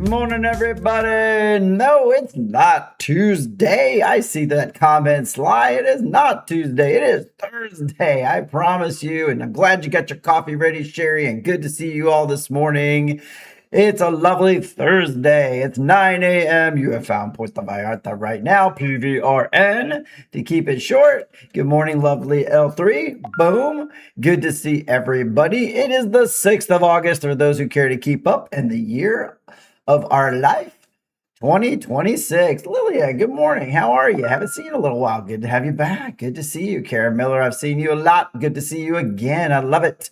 Morning, everybody. No, it's not Tuesday. I see that comment slide. It is not Tuesday. It is Thursday. I promise you. And I'm glad you got your coffee ready, Sherry. And good to see you all this morning. It's a lovely Thursday. It's 9 a.m. You have found Puerto Vallarta right now. PVRN to keep it short. Good morning, lovely L3. Boom. Good to see everybody. It is the 6th of August for those who care to keep up in the year of our life, 2026. Lilia, good morning. How are you? Haven't seen you in a little while. Good to have you back. Good to see you. Karen Miller, I've seen you a lot. Good to see you again. I love it.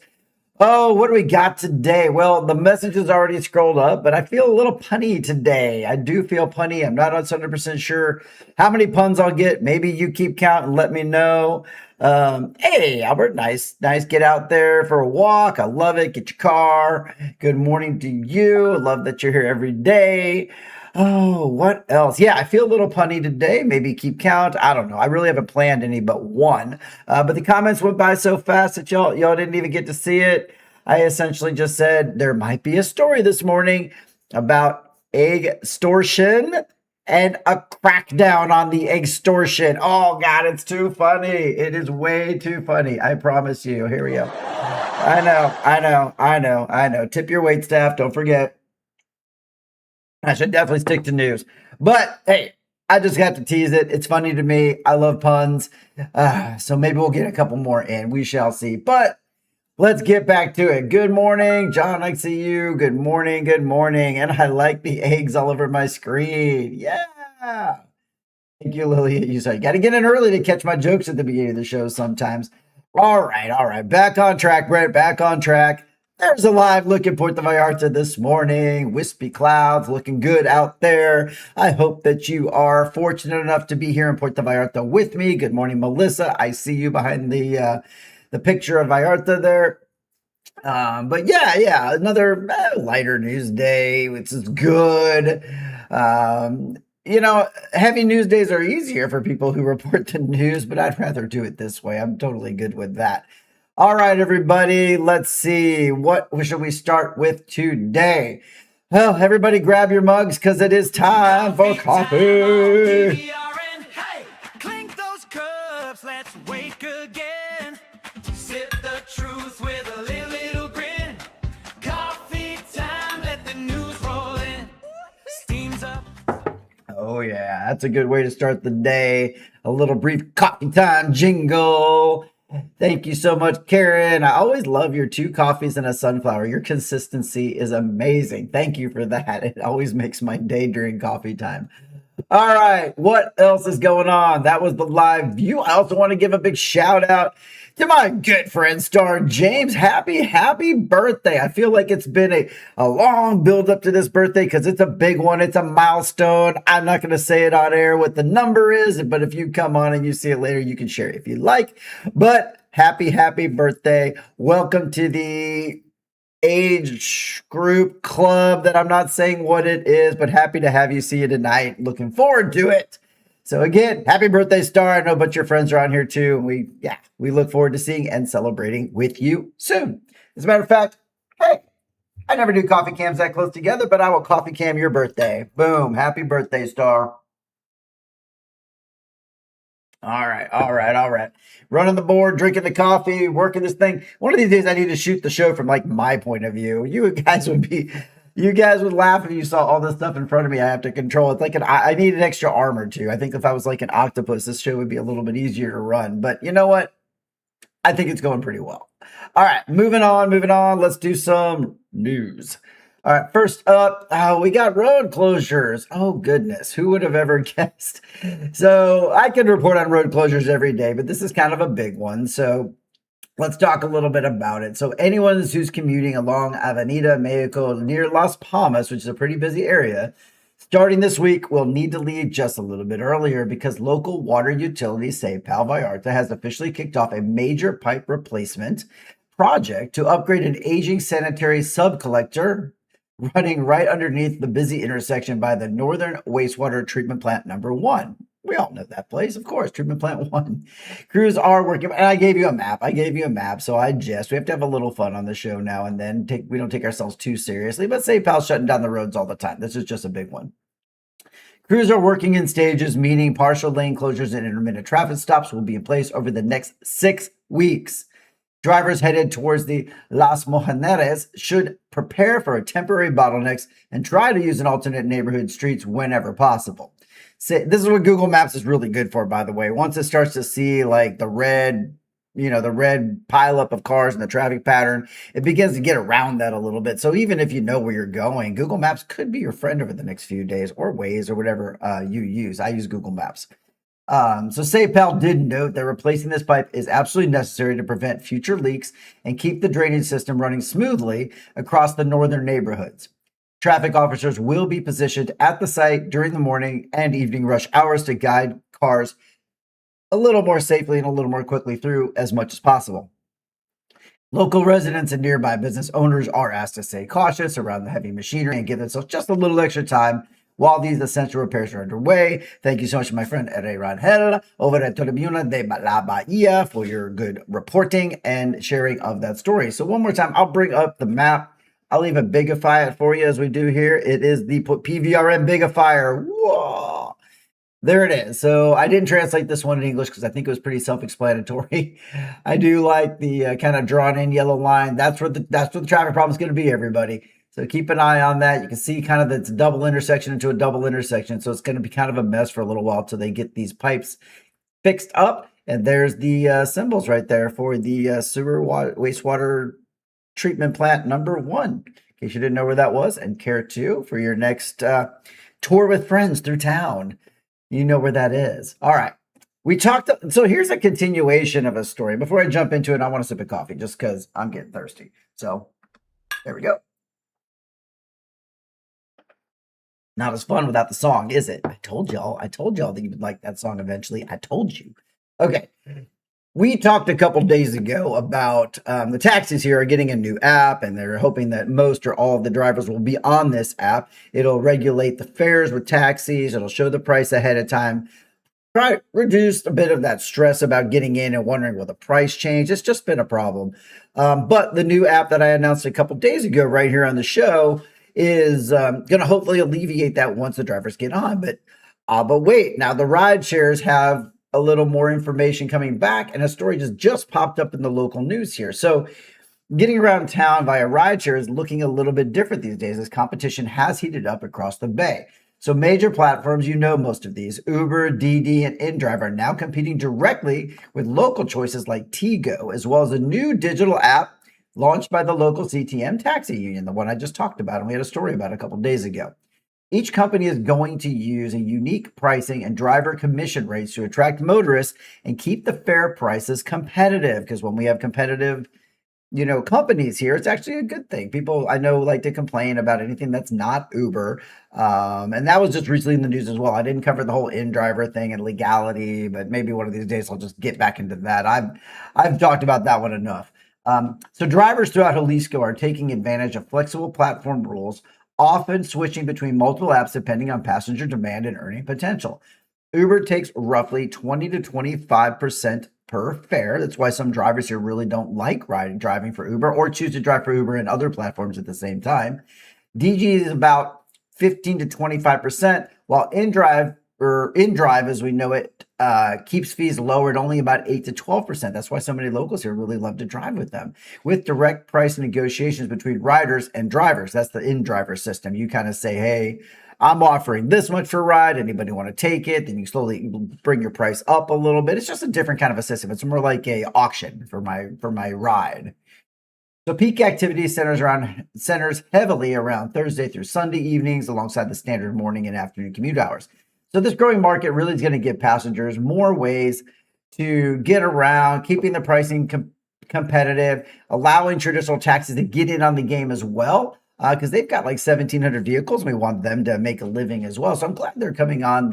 Oh, what do we got today? Well, the message is already scrolled up, but I feel a little punny today. I do feel punny. I'm not 100% sure how many puns I'll get. Maybe you keep count and let me know. Hey, Albert, nice. Get out there for a walk. I love it. Get your car. Good morning to you. Love that you're here every day. Oh, what else? Yeah, I feel a little punny today. Maybe keep count. I don't know. I really haven't planned any but one. But the comments went by so fast that y'all didn't even get to see it. I essentially just said there might be a story this morning about egg extortion and a crackdown on the egg extortion. Oh, God, it's too funny. It is way too funny. I promise you. Here we go. I know. Tip your wait staff. Don't forget. I should definitely stick to news. But, hey, I just got to tease it. It's funny to me. I love puns. So maybe we'll get a couple more in. We shall see. But let's get back to it. Good morning, John. I see you. Good morning. And I like the eggs all over my screen. Yeah. Thank you, Lily. You said you got to get in early to catch my jokes at the beginning of the show sometimes. All right. Back on track, Brent. Back on track. There's a live look at Puerto Vallarta this morning. Wispy clouds looking good out there. I hope that you are fortunate enough to be here in Puerto Vallarta with me. Good morning, Melissa. I see you behind the picture of Vallarta there. But yeah, another lighter news day, which is good. Heavy news days are easier for people who report the news, but I'd rather do it this way. I'm totally good with that. All right, everybody, let's see. What should we start with today? Well, everybody grab your mugs because it is time for coffee. PVRN, hey, clink those cups, let's wake again. Sip the truth with a little grin. Coffee time, let the news roll in. Steams up. Oh, yeah, that's a good way to start the day. A little brief coffee time jingle. Thank you so much, Karen. I always love your 2 coffees and a sunflower. Your consistency is amazing. Thank you for that. It always makes my day during coffee time. All right, what else is going on? That was the live view. I also want to give a big shout out to my good friend, Star James. Happy birthday. I feel like it's been a long build up to this birthday because it's a big one. It's a milestone. I'm not going to say it on air what the number is, but if you come on and you see it later, you can share it if you like. But happy birthday. Welcome to the age group club that I'm not saying what it is, but happy to have you see you tonight. Looking forward to it. So again, happy birthday, Star. I know a bunch of your friends are on here too. And we look forward to seeing and celebrating with you soon. As a matter of fact, hey, I never do coffee cams that close together, but I will coffee cam your birthday. Boom. Happy birthday, Star. All right. Running the board, drinking the coffee, working this thing. One of these days I need to shoot the show from like my point of view. You guys would laugh if you saw all this stuff in front of me. I have to control. It's like I need an extra arm or two. I think if I was like an octopus, this show would be a little bit easier to run. But you know what? I think it's going pretty well. All right, moving on. Let's do some news. All right, first up, we got road closures. Oh, goodness. Who would have ever guessed? So I can report on road closures every day, but this is kind of a big one. So let's talk a little bit about it. So anyone who's commuting along Avenida Mexico near Las Palmas, which is a pretty busy area, starting this week will need to leave just a little bit earlier because local water utilities say Pal Vallarta has officially kicked off a major pipe replacement project to upgrade an aging sanitary subcollector running right underneath the busy intersection by the Northern Wastewater Treatment Plant number 1. We all know that place, of course, Treatment Plant 1. Crews are working, and I gave you a map, so I jest. We have to have a little fun on the show now and then. We don't take ourselves too seriously, but SafePal's shutting down the roads all the time. This is just a big one. Crews are working in stages, meaning partial lane closures and intermittent traffic stops will be in place over the next 6 weeks. Drivers headed towards the Las Mojaneras should prepare for temporary bottlenecks and try to use an alternate neighborhood streets whenever possible. This is what Google Maps is really good for, by the way. Once it starts to see like the red pileup of cars and the traffic pattern, it begins to get around that a little bit. So even if you know where you're going, Google Maps could be your friend over the next few days, or Waze, or whatever you use. I use Google Maps. So SafePal did note that replacing this pipe is absolutely necessary to prevent future leaks and keep the drainage system running smoothly across the northern neighborhoods. Traffic officers will be positioned at the site during the morning and evening rush hours to guide cars a little more safely and a little more quickly through as much as possible. Local residents and nearby business owners are asked to stay cautious around the heavy machinery and give themselves just a little extra time while these essential repairs are underway. Thank you so much to my friend Ere Rangel over at Tribuna de la Bahía for your good reporting and sharing of that story. So one more time, I'll bring up the map. I'll even bigify it for you as we do here. It is the PVRN Bigifier. Whoa! There it is. So I didn't translate this one in English because I think it was pretty self-explanatory. I do like the kind of drawn in yellow line. That's what the traffic problem is going to be, everybody. So keep an eye on that. You can see kind of that's a double intersection into a double intersection. So it's going to be kind of a mess for a little while till they get these pipes fixed up. And there's the symbols right there for the sewer wastewater treatment plant number 1. In case you didn't know where that was and care to for your next tour with friends through town. You know where that is. All right. So here's a continuation of a story. Before I jump into it, I want to sip of coffee just because I'm getting thirsty. So there we go. Not as fun without the song, is it? I told y'all that you would like that song eventually. I told you. Okay. We talked a couple days ago about the taxis here are getting a new app, and they're hoping that most or all of the drivers will be on this app. It'll regulate the fares with taxis. It'll show the price ahead of time. Try reduce a bit of that stress about getting in and wondering, will the price change? It's just been a problem. But the new app that I announced a couple days ago right here on the show is going to hopefully alleviate that once the drivers get on. But wait, now the rideshares have a little more information coming back, and a story just popped up in the local news here. So getting around town via rideshare is looking a little bit different these days as competition has heated up across the Bay. So major platforms, you know most of these, Uber, DiDi, and inDrive are now competing directly with local choices like Tigo, as well as a new digital app launched by the local CTM taxi union, the one I just talked about, and we had a story about a couple days ago. Each company is going to use a unique pricing and driver commission rates to attract motorists and keep the fare prices competitive. Because when we have competitive, companies here, it's actually a good thing. People I know like to complain about anything that's not Uber. And that was just recently in the news as well. I didn't cover the whole inDriver thing and legality, but maybe one of these days I'll just get back into that. I've talked about that one enough. So drivers throughout Jalisco are taking advantage of flexible platform rules, often switching between multiple apps depending on passenger demand and earning potential. Uber takes roughly 20 to 25% per fare. That's why some drivers here really don't like driving for Uber or choose to drive for Uber and other platforms at the same time. DG is about 15 to 25%, while inDrive, as we know it, keeps fees lower at only about 8 to 12%. That's why so many locals here really love to drive with them. With direct price negotiations between riders and drivers, that's the inDriver system. You kind of say, hey, I'm offering this much for a ride. Anybody want to take it? Then you slowly bring your price up a little bit. It's just a different kind of a system. It's more like a auction for my ride. So peak activity centers heavily around Thursday through Sunday evenings alongside the standard morning and afternoon commute hours. So this growing market really is going to give passengers more ways to get around, keeping the pricing competitive, allowing traditional taxis to get in on the game as well, because they've got like 1,700 vehicles. And we want them to make a living as well. So I'm glad they're coming on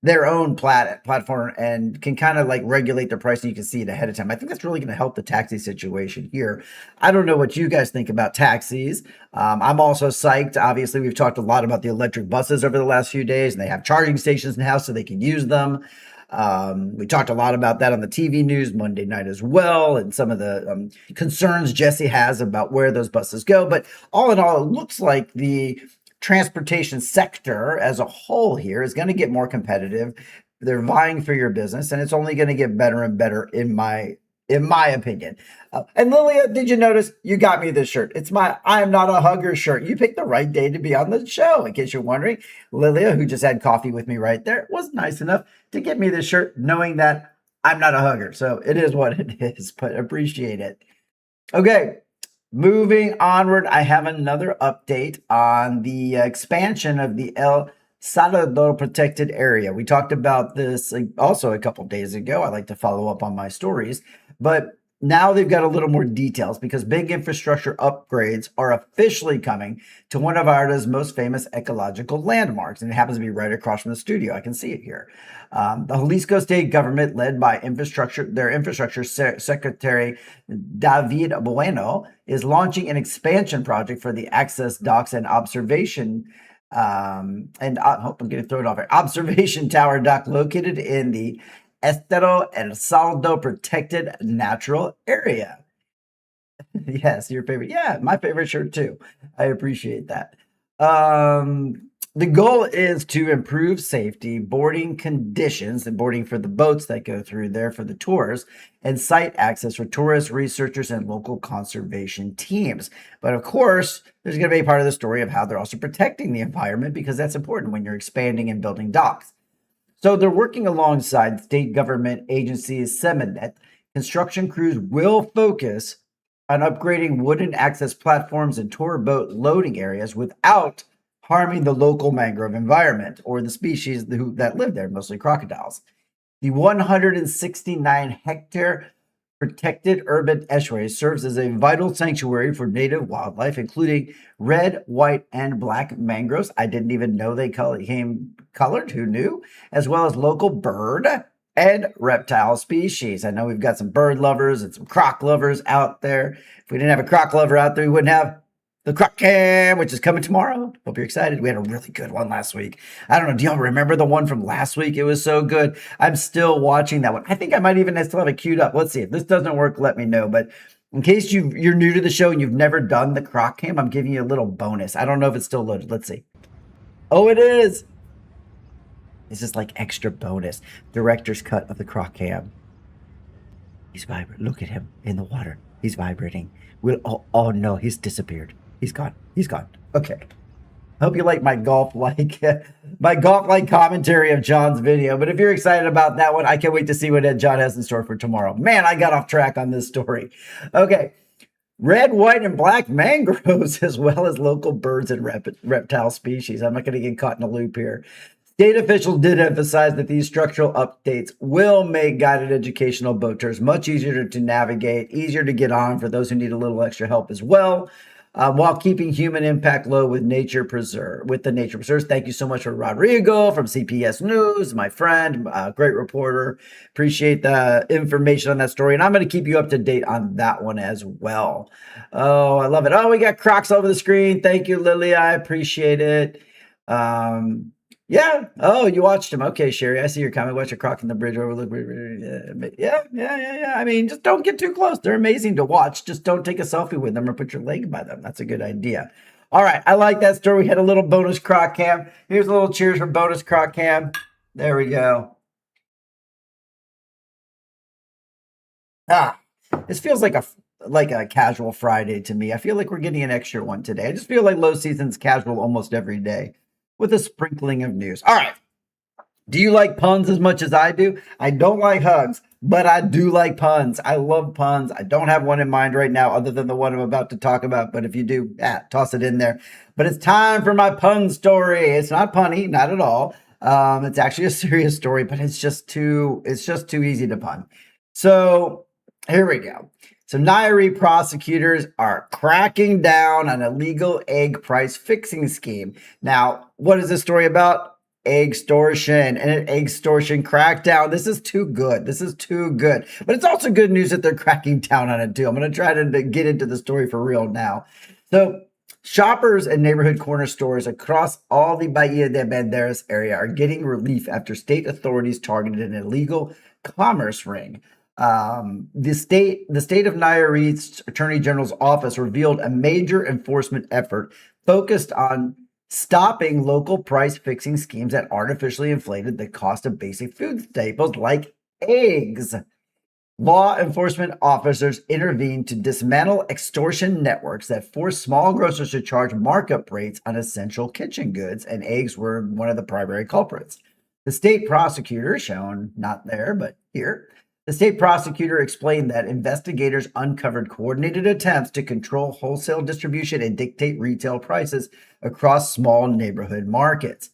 their own platform and can kind of like regulate their price, and you can see it ahead of time. I think that's really going to help the taxi situation here. I don't know what you guys think about taxis. I'm also psyched. Obviously, we've talked a lot about the electric buses over the last few days, and they have charging stations now so they can use them. We talked a lot about that on the TV news Monday night as well, and some of the concerns Jessy has about where those buses go. But all in all, it looks like the transportation sector as a whole here is going to get more competitive. They're vying for your business, and it's only going to get better and better in my opinion. And Lilia, did you notice you got me this shirt? It's my I'm Not a Hugger shirt. You picked the right day to be on the show, in case you're wondering. Lilia, who just had coffee with me right there, was nice enough to get me this shirt, knowing that I'm not a hugger. So it is what it is, but appreciate it. Okay, moving onward, I have another update on the expansion of the El Salado protected area. We talked about this also a couple days ago. I like to follow up on my stories, but now they've got a little more details because big infrastructure upgrades are officially coming to one of Vallarta's most famous ecological landmarks, and it happens to be right across from the studio. I can see it here. The Jalisco state government, led by their infrastructure secretary David Bueno, is launching an expansion project for the access docks and observation and I hope I'm going to throw it off here. Observation tower dock located in the Estero El Salado protected natural area. Yes, your favorite. Yeah, my favorite shirt too. I appreciate that. The goal is to improve safety, boarding conditions, and boarding for the boats that go through there for the tours, and site access for tourists, researchers, and local conservation teams. But of course, there's going to be a part of the story of how they're also protecting the environment, because that's important when you're expanding and building docks. So they're working alongside state government agencies Semenet. Construction crews will focus on upgrading wooden access platforms and tour boat loading areas without harming the local mangrove environment or the species that live there, mostly crocodiles. The 169-hectare protected urban estuary serves as a vital sanctuary for native wildlife, including red, white, and black mangroves. I didn't even know they came colored. Who knew? As well as local bird and reptile species. I know we've got some bird lovers and some croc lovers out there. If we didn't have a croc lover out there, we wouldn't have the Coffee Cam, which is coming tomorrow. Hope you're excited. We had a really good one last week. I don't know. Do y'all remember the one from last week? It was so good. I'm still watching that one. I think I might even still have it queued up. Let's see. If this doesn't work, let me know. But in case you're new to the show and you've never done the Croc Cam, I'm giving you a little bonus. I don't know if it's still loaded. Let's see. Oh, it is. This is like extra bonus. Director's cut of the Croc Cam. He's vibrating. Look at him in the water. He's vibrating. Oh no, he's disappeared. He's gone. He's gone. Okay. I hope you like my golf-like commentary of John's video. But if you're excited about that one, I can't wait to see what John has in store for tomorrow. Man, I got off track on this story. Okay. Red, white, and black mangroves, as well as local birds and reptile species. I'm not going to get caught in a loop here. State officials did emphasize that these structural updates will make guided educational boat tours much easier to navigate, easier to get on for those who need a little extra help as well. While keeping human impact low with the nature preserves. Thank you so much for Rodrigo from CPS News, my friend, great reporter. Appreciate the information on that story. And I'm going to keep you up to date on that one as well. Oh, I love it. Oh, we got Crocs over the screen. Thank you, Lily. I appreciate it. Yeah. Oh, you watched him. Okay, Sherry. I see your comment. Watch a croc in the bridge overlook. Yeah. I mean, just don't get too close. They're amazing to watch. Just don't take a selfie with them or put your leg by them. That's a good idea. All right. I like that story. We had a little bonus Croc Cam. Here's a little cheers for bonus Croc Cam. There we go. This feels like a casual Friday to me. I feel like we're getting an extra one today. I just feel like low season's casual almost every day, with a sprinkling of news. All right. Do you like puns as much as I do? I don't like hugs, but I do like puns. I love puns. I don't have one in mind right now other than the one I'm about to talk about. But if you do, toss it in there. But it's time for my pun story. It's not punny, not at all. It's actually a serious story, but it's just too easy to pun. So here we go. So Nairi prosecutors are cracking down on illegal egg price fixing scheme. Now, what is this story about? egg extortion and an egg extortion crackdown. This is too good. This is too good. But it's also good news that they're cracking down on it too. I'm going to try to get into the story for real now. So shoppers and neighborhood corner stores across all the Bahía de Banderas area are getting relief after state authorities targeted an illegal commerce ring. The state of Nayarit's Attorney General's office revealed a major enforcement effort focused on stopping local price fixing schemes that artificially inflated the cost of basic food staples like eggs. Law enforcement officers intervened to dismantle extortion networks that force small grocers to charge markup rates on essential kitchen goods, and eggs were one of the primary culprits. The state prosecutor, shown not there but here, the state prosecutor explained that investigators uncovered coordinated attempts to control wholesale distribution and dictate retail prices across small neighborhood markets.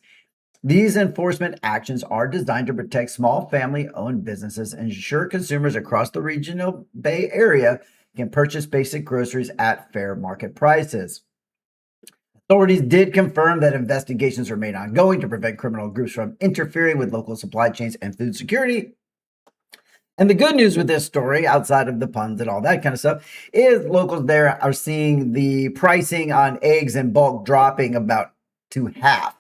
These enforcement actions are designed to protect small family-owned businesses and ensure consumers across the regional Bay Area can purchase basic groceries at fair market prices. Authorities did confirm that investigations remain ongoing to prevent criminal groups from interfering with local supply chains and food security. And the good news with this story, outside of the puns and all that kind of stuff, is locals there are seeing the pricing on eggs in bulk dropping about to half.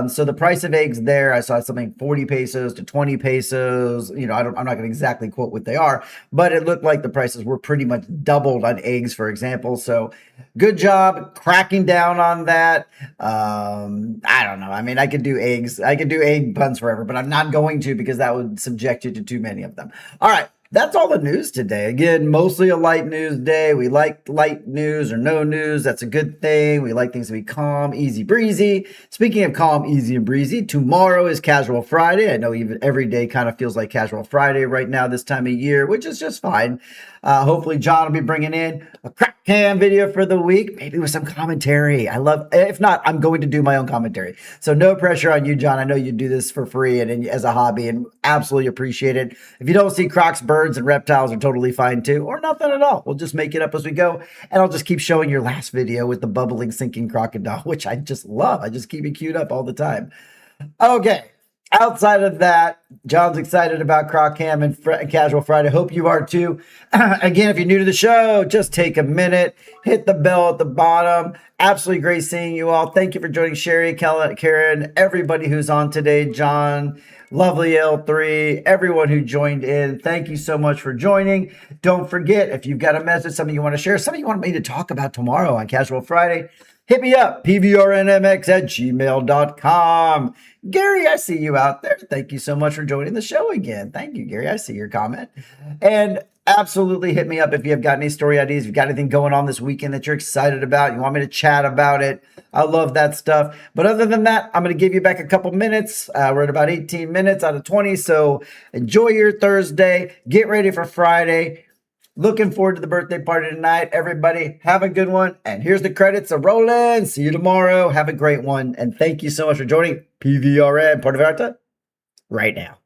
So the price of eggs there, I saw something 40 pesos to 20 pesos. I'm not going to exactly quote what they are, but it looked like the prices were pretty much doubled on eggs, for example. So good job cracking down on that. I don't know. I mean, I could do eggs. I could do egg puns forever, but I'm not going to because that would subject you to too many of them. All right. That's all the news today. Again, mostly a light news day. We like light news or no news. That's a good thing. We like things to be calm, easy breezy. Speaking of calm, easy and breezy, tomorrow is Casual Friday. I know even every day kind of feels like Casual Friday right now this time of year, which is just fine. Hopefully John will be bringing in a crack cam video for the week, maybe with some commentary. If not, I'm going to do my own commentary. So no pressure on you, John. I know you do this for free and as a hobby and absolutely appreciate it. If you don't see crocs, birds and reptiles are totally fine too, or nothing at all. We'll just make it up as we go. And I'll just keep showing your last video with the bubbling, sinking crocodile, which I just love. I just keep it queued up all the time. Okay. Outside of that, John's excited about Croc Cam and Casual Friday. Hope you are too. Again, if you're new to the show, just take a minute, hit the bell at the bottom. Absolutely great seeing you all. Thank you for joining Sherry, Karen, everybody who's on today, John, lovely L3, everyone who joined in. Thank you so much for joining. Don't forget, if you've got a message, something you want to share, something you want me to talk about tomorrow on Casual Friday, hit me up, pvrnmx@gmail.com. Gary, I see you out there. Thank you so much for joining the show again. Thank you, Gary. I see your comment. And absolutely hit me up if you have got any story ideas, if you've got anything going on this weekend that you're excited about, you want me to chat about it. I love that stuff. But other than that, I'm going to give you back a couple minutes. We're at about 18 minutes out of 20. So enjoy your Thursday. Get ready for Friday. Looking forward to the birthday party tonight. Everybody, have a good one. And here's the credits of rolling. See you tomorrow. Have a great one. And thank you so much for joining PVRN Puerto Vallarta right now.